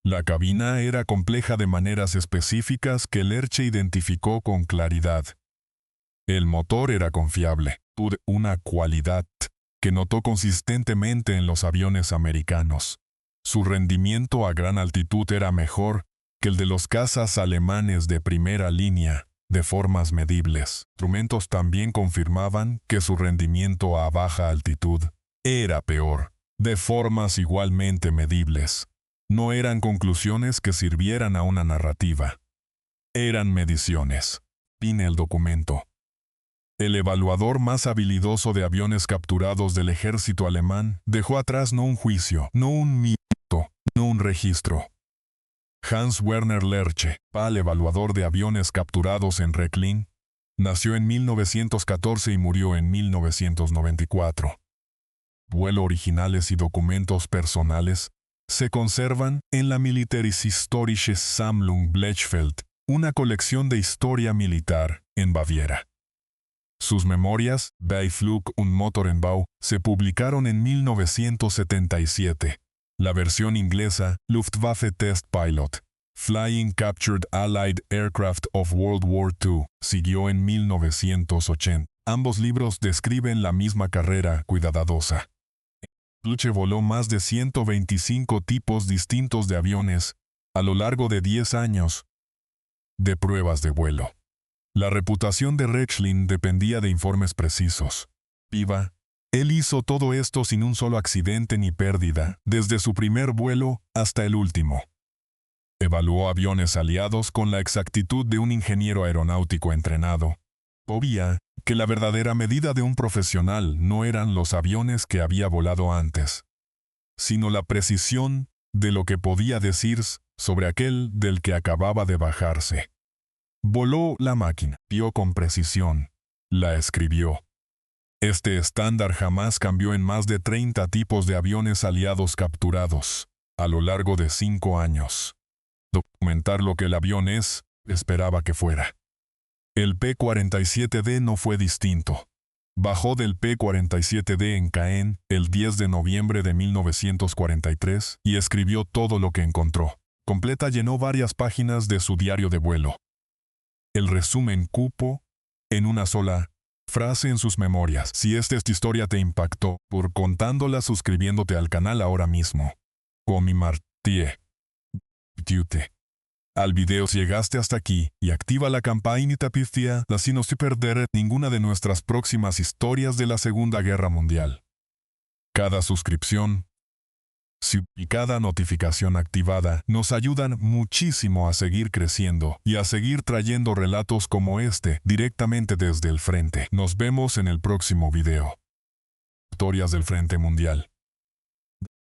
La cabina era compleja de maneras específicas que Lerche identificó con claridad. El motor era confiable, una cualidad que notó consistentemente en los aviones americanos. Su rendimiento a gran altitud era mejor que el de los cazas alemanes de primera línea, de formas medibles. Instrumentos también confirmaban que su rendimiento a baja altitud era peor, de formas igualmente medibles. No eran conclusiones que sirvieran a una narrativa. Eran mediciones. Pine el documento. El evaluador más habilidoso de aviones capturados del ejército alemán dejó atrás no un juicio, no un mito, no un registro. Hans Werner Lerche, PAL evaluador de aviones capturados en Rechlin, nació en 1914 y murió en 1994. Vuelo originales y documentos personales se conservan en la Militarishistorische Sammlung Blechfeld, una colección de historia militar en Baviera. Sus memorias, Beiflug und Motorenbau, se publicaron en 1977. La versión inglesa, Luftwaffe Test Pilot, Flying Captured Allied Aircraft of World War II, siguió en 1980. Ambos libros describen la misma carrera cuidadosa. Luche voló más de 125 tipos distintos de aviones a lo largo de 10 años de pruebas de vuelo. La reputación de Rechlin dependía de informes precisos. Viva. Él hizo todo esto sin un solo accidente ni pérdida, desde su primer vuelo hasta el último. Evaluó aviones aliados con la exactitud de un ingeniero aeronáutico entrenado. Obvia que la verdadera medida de un profesional no eran los aviones que había volado antes, sino la precisión de lo que podía decir sobre aquel del que acababa de bajarse. Voló la máquina, vio con precisión, la escribió. Este estándar jamás cambió en más de 30 tipos de aviones aliados capturados, a lo largo de 5 años. Documentar lo que el avión esperaba que fuera. El P-47D no fue distinto. Bajó del P-47D en Caen el 10 de noviembre de 1943 y escribió todo lo que encontró. Completa llenó varias páginas de su diario de vuelo. El resumen cupo en una sola frase en sus memorias. Si esta historia te impactó, por contándola suscribiéndote al canal ahora mismo. Comi Martie. Al video si llegaste hasta aquí y activa la campanita para así no se perder ninguna de nuestras próximas historias de la Segunda Guerra Mundial. Cada suscripción y cada notificación activada nos ayudan muchísimo a seguir creciendo y a seguir trayendo relatos como este directamente desde el frente. Nos vemos en el próximo video. Historias del Frente Mundial.